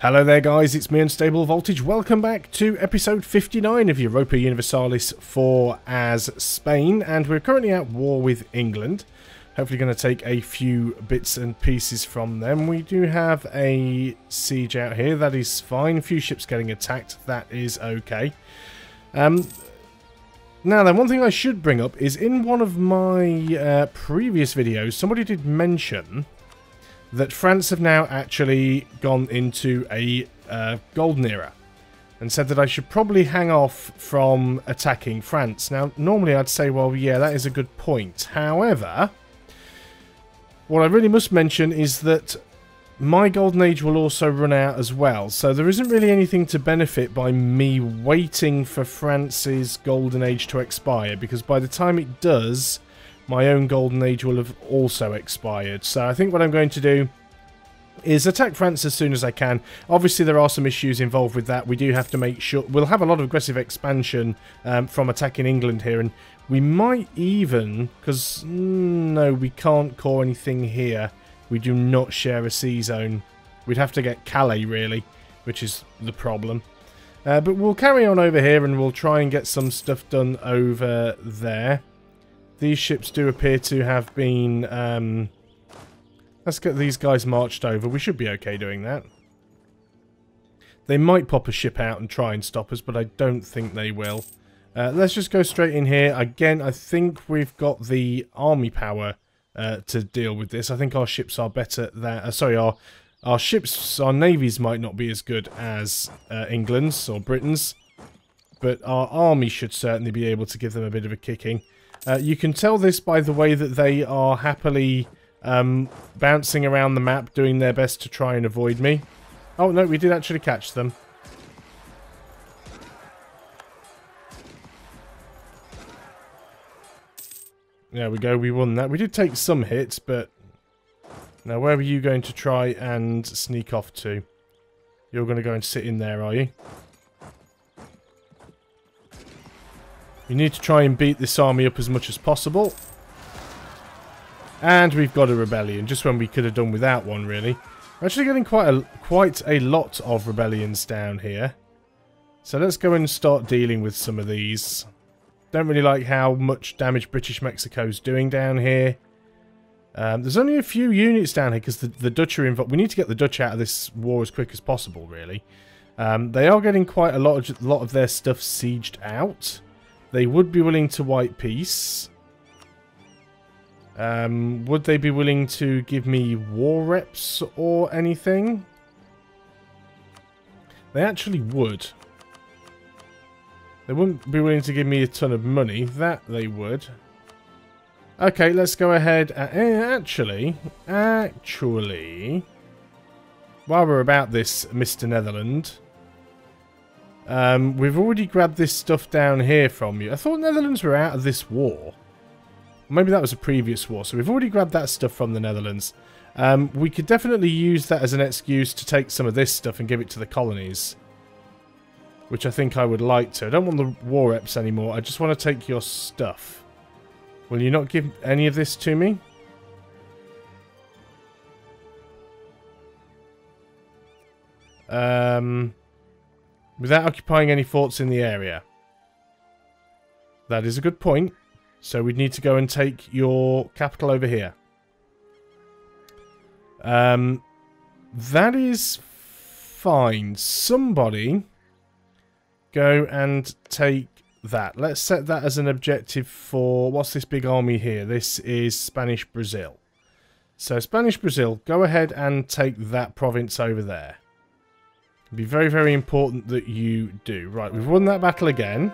Hello there guys, it's me Unstable Voltage. Welcome back to episode 59 of Europa Universalis for as Spain, and we're currently at war with England. Hopefully going to take a few bits and pieces from them. We do have a siege out here, that is fine. A few ships getting attacked, that is okay. Now then, one thing I should bring up is in one of my previous videos, somebody did mention that France have now actually gone into a golden era and said that I should probably hang off from attacking France. Now, normally I'd say, well, yeah, that is a good point. However, what I really must mention is that my golden age will also run out as well, so there isn't really anything to benefit by me waiting for France's golden age to expire, because by the time it does, my own golden age will have also expired. So I think what I'm going to do is attack France as soon as I can. Obviously there are some issues involved with that. We do have to make sure we'll have a lot of aggressive expansion from attacking England here, and we might even, because no, we can't core anything here. We do not share a sea zone. We'd have to get Calais really, which is the problem. But we'll carry on over here and we'll try and get some stuff done over there. These ships do appear to have been... let's get these guys marched over. We should be okay doing that. They might pop a ship out and try and stop us, but I don't think they will. Let's just go straight in here. Again, I think we've got the army power to deal with this. I think our ships are better than... sorry, our ships, our navies might not be as good as England's or Britain's, but our army should certainly be able to give them a bit of a kicking. You can tell this by the way that they are happily bouncing around the map, doing their best to try and avoid me. Oh, no, we did actually catch them. There we go, we won that. We did take some hits, but... Now, where are you going to try and sneak off to? You're going to go and sit in there, are you? We need to try and beat this army up as much as possible. And we've got a rebellion, just when we could have done without one, really. We're actually getting quite a lot of rebellions down here. So let's go and start dealing with some of these. Don't really like how much damage British Mexico's doing down here. There's only a few units down here because the Dutch are involved. We need to get the Dutch out of this war as quick as possible, really. They are getting quite a lot of their stuff sieged out. They would be willing to white peace. Would they be willing to give me war reps or anything? They actually would. They wouldn't be willing to give me a ton of money. That they would. Okay, let's go ahead. Actually, while we're about this, Mr. Netherland... we've already grabbed this stuff down here from you. I thought Netherlands were out of this war. Maybe that was a previous war. So we've already grabbed that stuff from the Netherlands. We could definitely use that as an excuse to take some of this stuff and give it to the colonies. Which I think I would like to. I don't want the war reps anymore. I just want to take your stuff. Will you not give any of this to me? Without occupying any forts in the area. That is a good point. So we'd need to go and take your capital over here. That is fine. Somebody go and take that. Let's set that as an objective for... What's this big army here? This is Spanish Brazil. So Spanish Brazil, go ahead and take that province over there. It'd be very, very important that you do. Right, we've won that battle again.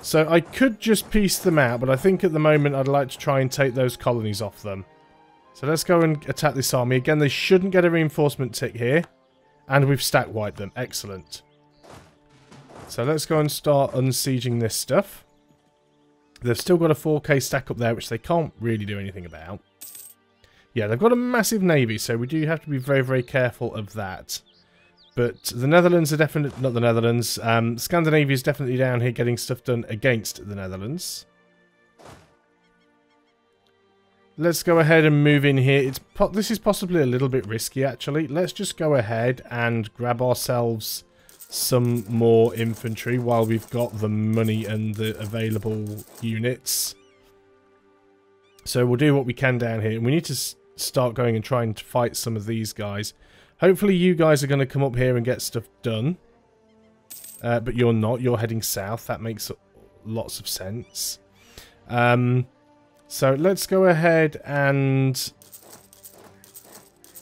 So I could just piece them out, but I think at the moment I'd like to try and take those colonies off them. So let's go and attack this army. Again, they shouldn't get a reinforcement tick here. And we've stack wiped them. Excellent. So let's go and start unsieging this stuff. They've still got a 4K stack up there, which they can't really do anything about. Yeah, they've got a massive navy, so we do have to be very, very careful of that. But the Netherlands are definitely... Not the Netherlands. Scandinavia is definitely down here getting stuff done against the Netherlands. let's go ahead and move in here. This is possibly a little bit risky, actually. Let's just go ahead and grab ourselves some more infantry while we've got the money and the available units. So we'll do what we can down here. We need to start going and trying to fight some of these guys. Hopefully you guys are going to come up here and get stuff done. But you're not. You're heading south. That makes lots of sense. So let's go ahead and...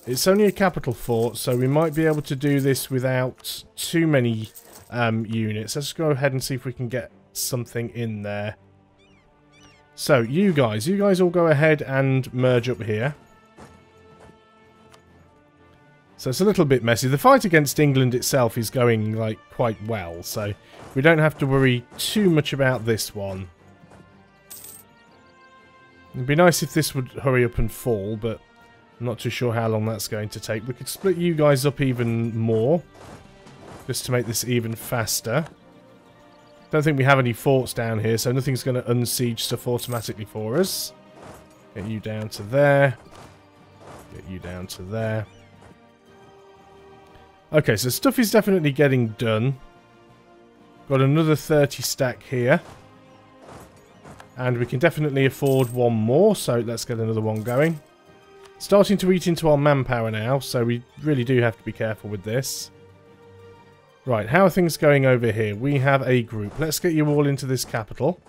It's only a capital fort, so we might be able to do this without too many units. Let's go ahead and see if we can get something in there. So, you guys all go ahead and merge up here. So it's a little bit messy. The fight against England itself is going, like, quite well, so we don't have to worry too much about this one. It'd be nice if this would hurry up and fall, but I'm not too sure how long that's going to take. We could split you guys up even more, just to make this even faster. Don't think we have any forts down here, so nothing's going to unsiege stuff automatically for us. Get you down to there. Get you down to there. Okay, so stuff is definitely getting done. Got another 30 stack here. And we can definitely afford one more, so let's get another one going. Starting to eat into our manpower now, so we really do have to be careful with this. Right, how are things going over here? We have a group. Let's get you all into this capital.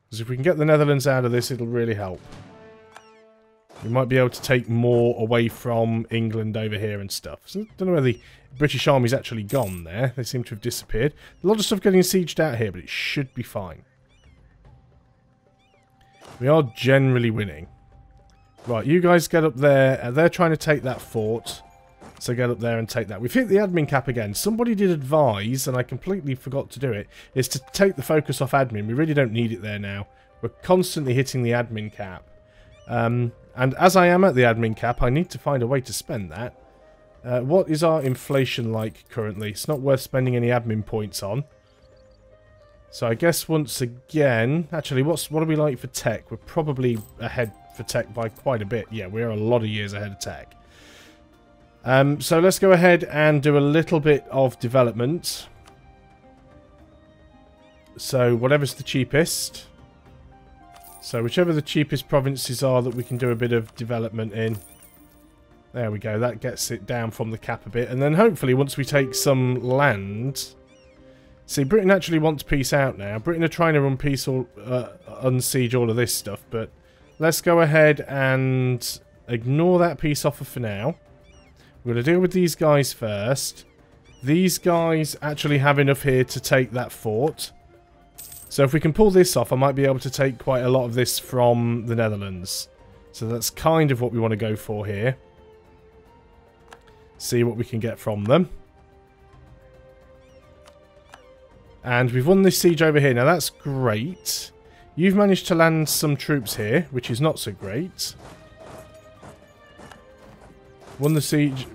Because if we can get the Netherlands out of this, it'll really help. We might be able to take more away from England over here and stuff. So, I don't know where the British Army's actually gone there. They seem to have disappeared. A lot of stuff getting sieged out here, but it should be fine. We are generally winning. Right, you guys get up there. They're trying to take that fort. So get up there and take that. We've hit the admin cap again. Somebody did advise, and I completely forgot to do it, is to take the focus off admin. We really don't need it there now. We're constantly hitting the admin cap. And as I am at the admin cap, I need to find a way to spend that. What is our inflation like currently? It's not worth spending any admin points on. So I guess once again... Actually, what are we like for tech? We're probably ahead for tech by quite a bit. Yeah, we're a lot of years ahead of tech. So let's go ahead and do a little bit of development. So whatever's the cheapest. So whichever the cheapest provinces are that we can do a bit of development in. There we go. That gets it down from the cap a bit. And then hopefully once we take some land... See, Britain actually wants peace out now. Britain are trying to unsiege all of this stuff. But let's go ahead and ignore that peace offer for now. We're going to deal with these guys first. These guys actually have enough here to take that fort. So if we can pull this off, I might be able to take quite a lot of this from the Netherlands. So that's kind of what we want to go for here. See what we can get from them. And we've won this siege over here. Now that's great. You've managed to land some troops here, which is not so great. Won the siege,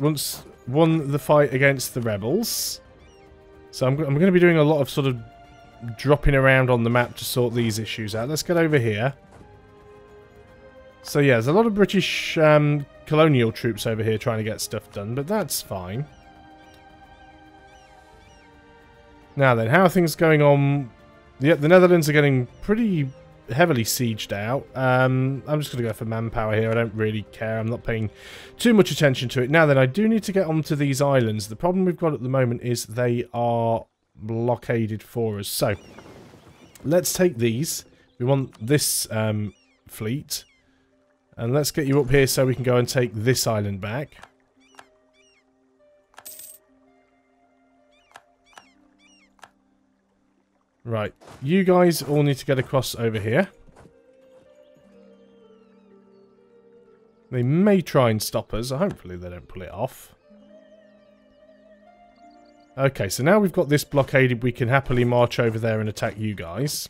won the fight against the rebels. So I'm going to be doing a lot of sort of dropping around on the map to sort these issues out. Let's get over here. So yeah, there's a lot of British colonial troops over here trying to get stuff done, but that's fine. Now then, how are things going on? Yeah, the Netherlands are getting pretty heavily sieged out. I'm just going to go for manpower here. I don't really care. I'm not paying too much attention to it. Now then, I do need to get onto these islands. The problem we've got at the moment is they are blockaded for us. So, let's take these. We want this fleet. And let's get you up here so we can go and take this island back. Right, you guys all need to get across over here. They may try and stop us. Hopefully they don't pull it off. Okay, so now we've got this blockaded, we can happily march over there and attack you guys.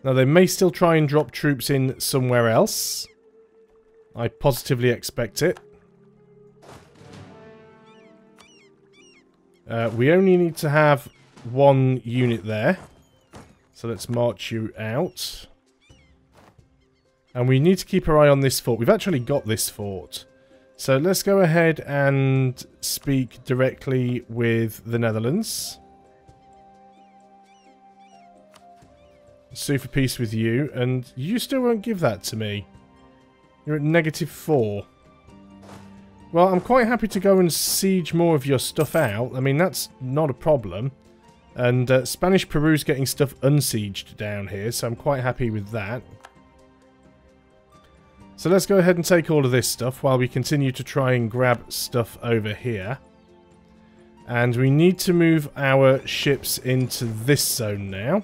Now they may still try and drop troops in somewhere else. I positively expect it. We only need to have one unit there. So let's march you out. And we need to keep our eye on this fort. We've actually got this fort. So let's go ahead and speak directly with the Netherlands. Sue for peace with you. And you still won't give that to me. You're at -4. Well, I'm quite happy to go and siege more of your stuff out. I mean, that's not a problem. And Spanish Peru's getting stuff unsieged down here, so I'm quite happy with that. So let's go ahead and take all of this stuff while we continue to try and grab stuff over here. And we need to move our ships into this zone now.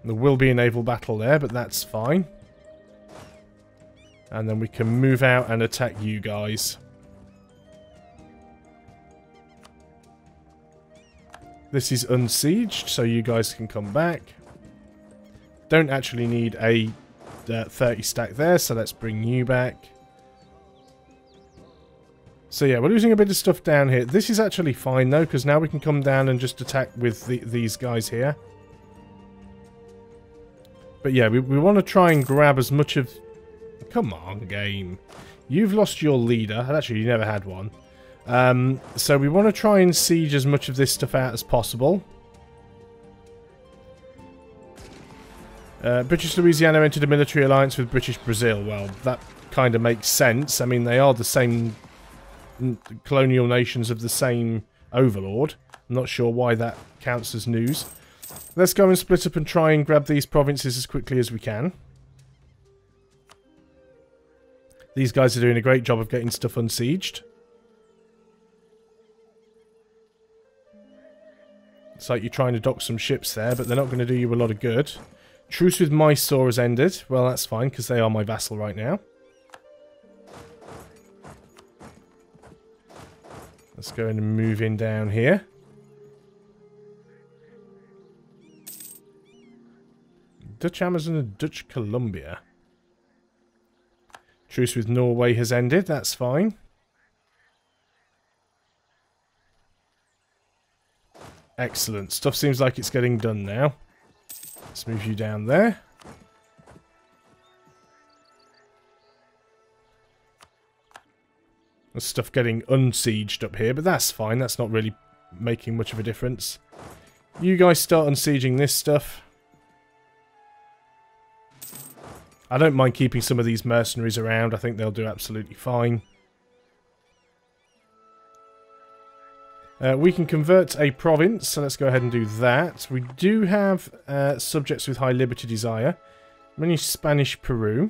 There will be a naval battle there, but that's fine. And then we can move out and attack you guys. This is unsieged, so you guys can come back. Don't actually need a 30 stack there, so let's bring you back. So yeah, we're losing a bit of stuff down here. This is actually fine though, because now we can come down and just attack with these guys here. But yeah, we want to try and grab as much of... Come on, game. You've lost your leader. Actually, you never had one. So we want to try and siege as much of this stuff out as possible. British Louisiana entered a military alliance with British Brazil. Well, that kind of makes sense. I mean, they are the same colonial nations of the same overlord. I'm not sure why that counts as news. Let's go and split up and try and grab these provinces as quickly as we can. These guys are doing a great job of getting stuff unsieged. It's like you're trying to dock some ships there, but they're not going to do you a lot of good. Truce with Mysore has ended. Well, that's fine, because they are my vassal right now. Let's go and move in down here. Dutch Amazon and Dutch Columbia. Truce with Norway has ended. That's fine. Excellent. Stuff seems like it's getting done now. Let's move you down there. There's stuff getting unsieged up here, but that's fine. That's not really making much of a difference. You guys start unsieging this stuff. I don't mind keeping some of these mercenaries around. I think they'll do absolutely fine. We can convert a province, so let's go ahead and do that. We do have subjects with high liberty desire. Many Spanish Peru.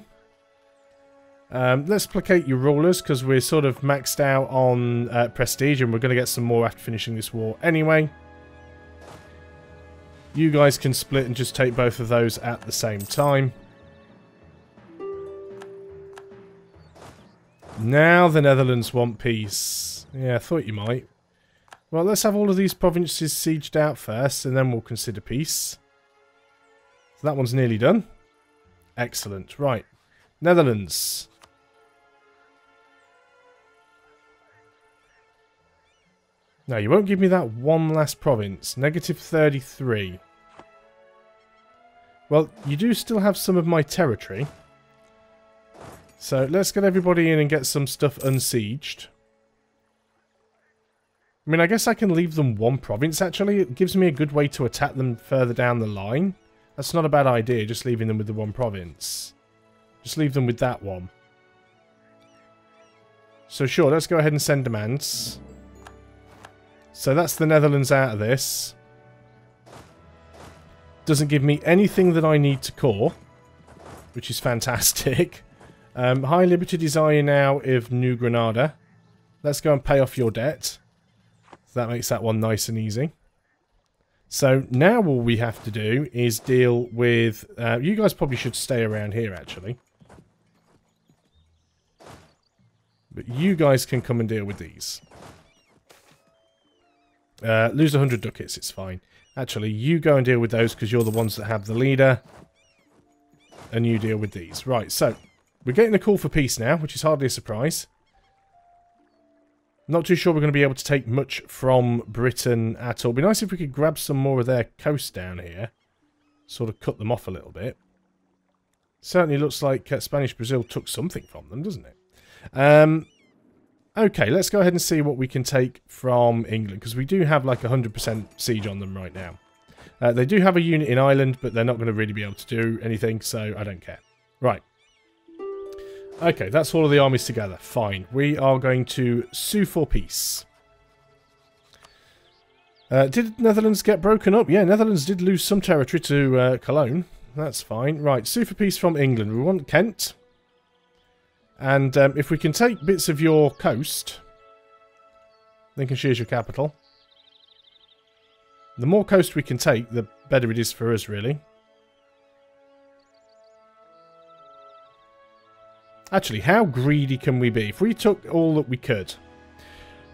Let's placate your rulers, because we're sort of maxed out on prestige, and we're going to get some more after finishing this war anyway. You guys can split and just take both of those at the same time. Now the Netherlands want peace. Yeah, I thought you might. Well, let's have all of these provinces sieged out first, and then we'll consider peace. So that one's nearly done. Excellent. Right. Netherlands. No, you won't give me that one last province. -33. Well, you do still have some of my territory. So let's get everybody in and get some stuff unsieged. I mean, I guess I can leave them one province, actually. It gives me a good way to attack them further down the line. That's not a bad idea, just leaving them with the one province. Just leave them with that one. So sure, let's go ahead and send demands. So that's the Netherlands out of this. Doesn't give me anything that I need to core, which is fantastic. High Liberty Desire now of New Granada. Let's go and pay off your debt. So that makes that one nice and easy. So now all we have to do is deal with... you guys probably should stay around here, actually. But you guys can come and deal with these. Lose 100 ducats, it's fine. Actually, you go and deal with those because you're the ones that have the leader. And you deal with these. Right, so... we're getting a call for peace now, which is hardly a surprise. Not too sure we're going to be able to take much from Britain at all. It'd be nice if we could grab some more of their coast down here. Sort of cut them off a little bit. Certainly looks like Spanish Brazil took something from them, doesn't it? Okay, let's go ahead and see what we can take from England, because we do have like 100% siege on them right now. They do have a unit in Ireland, but they're not going to really be able to do anything, so I don't care. Right. Okay, that's all of the armies together. Fine. We are going to sue for peace. Did Netherlands get broken up? Yeah, Netherlands did lose some territory to Cologne. That's fine. Right, sue for peace from England. We want Kent. And if we can take bits of your coast, Lincolnshire's your capital. The more coast we can take, the better it is for us, really. Actually, how greedy can we be? If we took all that we could,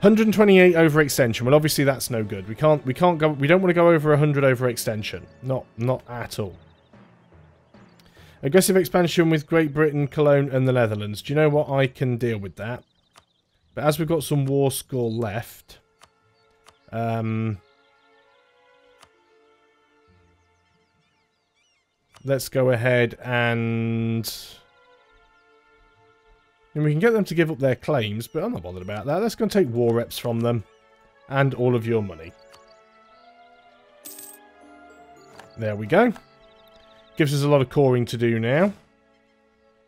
128 overextension. Well, obviously that's no good. We can't go. We don't want to go over 100 overextension. Not at all. Aggressive expansion with Great Britain, Cologne, and the Netherlands. Do you know what? I can deal with that. But as we've got some war score left, let's go ahead and we can get them to give up their claims, but I'm not bothered about that. Let's go and take war reps from them and all of your money. There we go. Gives us a lot of coring to do now.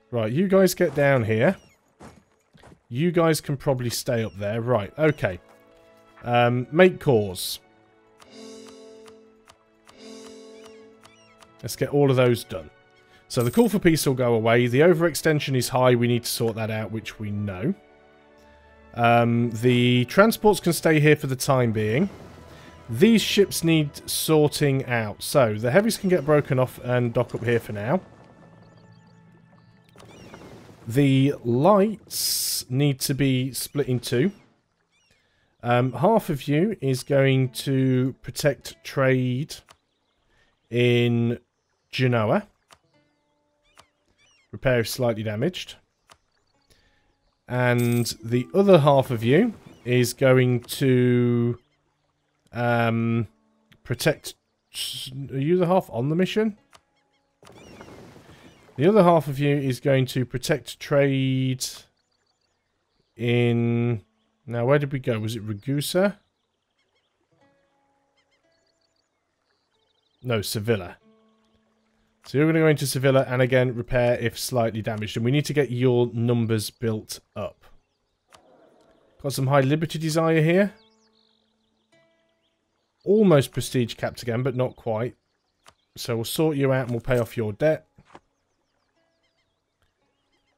Right, you guys get down here. You guys can probably stay up there. Right, okay. Make cores. Let's get all of those done. So the call for peace will go away. The overextension is high. We need to sort that out, which we know. The transports can stay here for the time being. These ships need sorting out. So the heavies can get broken off and dock up here for now. The lights need to be split in two. Half of you is going to protect trade in Genoa. Repair if slightly damaged. And the other half of you is going to protect... Are you the half on the mission? The other half of you is going to protect trade in... Now, where did we go? Was it Ragusa? No, Sevilla. So you're going to go into Sevilla and again repair if slightly damaged. And we need to get your numbers built up. Got some high liberty desire here. Almost prestige capped again, but not quite. So we'll sort you out and we'll pay off your debt.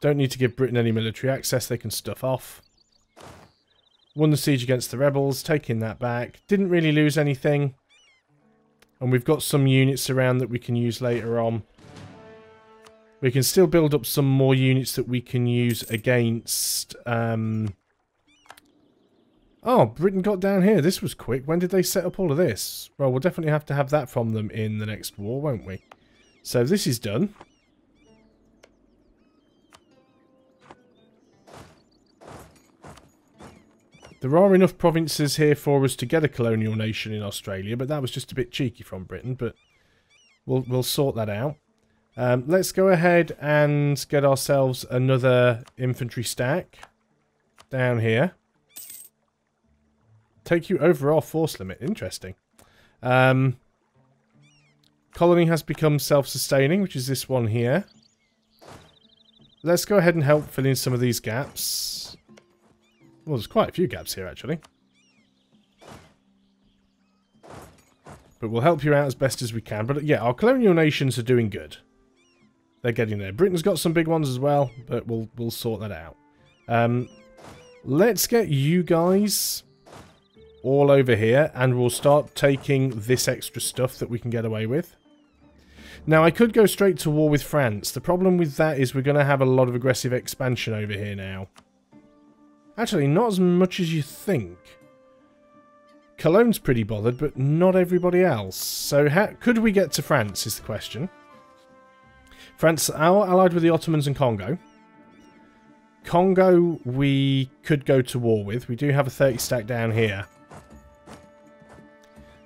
Don't need to give Britain any military access. They can stuff off. Won the siege against the rebels. Taking that back. Didn't really lose anything. And we've got some units around that we can use later on. We can still build up some more units that we can use against... Oh, Britain got down here. This was quick. When did they set up all of this? Well, we'll definitely have to have that from them in the next war, won't we? So this is done. There are enough provinces here for us to get a colonial nation in Australia, but that was just a bit cheeky from Britain, but we'll sort that out. Let's go ahead and get ourselves another infantry stack down here. Take you over our force limit. Interesting. Colony has become self-sustaining, which is this one here. Let's go ahead and help fill in some of these gaps. Well, there's quite a few gaps here, actually. But we'll help you out as best as we can. But yeah, our colonial nations are doing good. They're getting there. Britain's got some big ones as well, but we'll sort that out. Let's get you guys all over here, and we'll start taking this extra stuff that we can get away with. Now, I could go straight to war with France. The problem with that is we're going to have a lot of aggressive expansion over here now. Actually, not as much as you think. Cologne's pretty bothered, but not everybody else. So could we get to France is the question. France are allied with the Ottomans and Congo. Congo we could go to war with. We do have a 30 stack down here.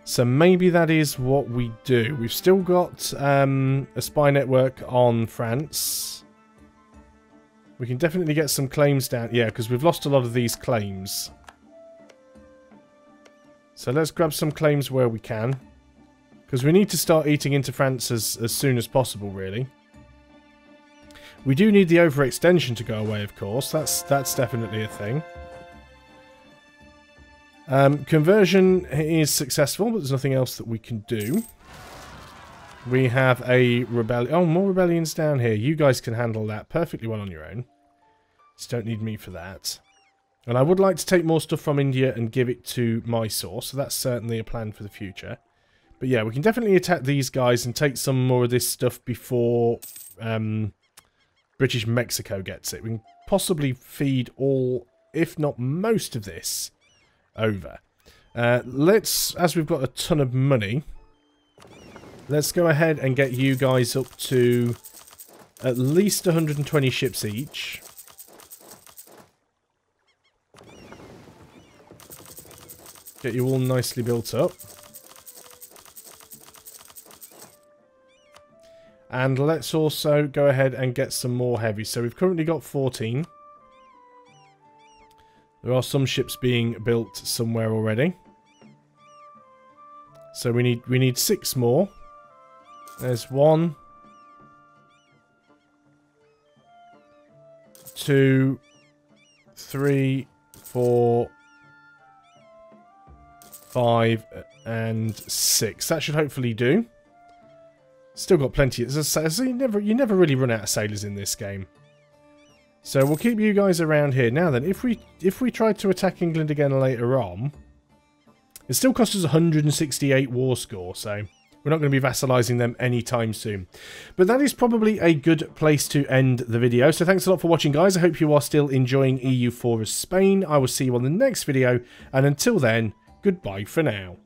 So maybe that is what we do. We've still got a spy network on France. We can definitely get some claims down. Yeah, because we've lost a lot of these claims. So let's grab some claims where we can. Because we need to start eating into France as soon as possible, really. We do need the overextension to go away, of course. That's definitely a thing. Conversion is successful, but there's nothing else that we can do. We have a rebellion. Oh, more rebellions down here. You guys can handle that perfectly well on your own. Just don't need me for that. And I would like to take more stuff from India and give it to Mysore, so that's certainly a plan for the future. But yeah, we can definitely attack these guys and take some more of this stuff before British Mexico gets it. We can possibly feed all, if not most of this, over. As we've got a ton of money, let's go ahead and get you guys up to at least 120 ships each. Get you all nicely built up. And let's also go ahead and get some more heavy. So we've currently got 14. There are some ships being built somewhere already. So we need 6 more. There's 1, 2, 3, 4, 5, and 6. That should hopefully do. Still got plenty. So you never really run out of sailors in this game. So we'll keep you guys around here. Now then, if we try to attack England again later on, it still costs us 168 war score, so we're not going to be vassalizing them anytime soon. But that is probably a good place to end the video. So thanks a lot for watching, guys. I hope you are still enjoying EU4 as Spain. I will see you on the next video, and until then, goodbye for now.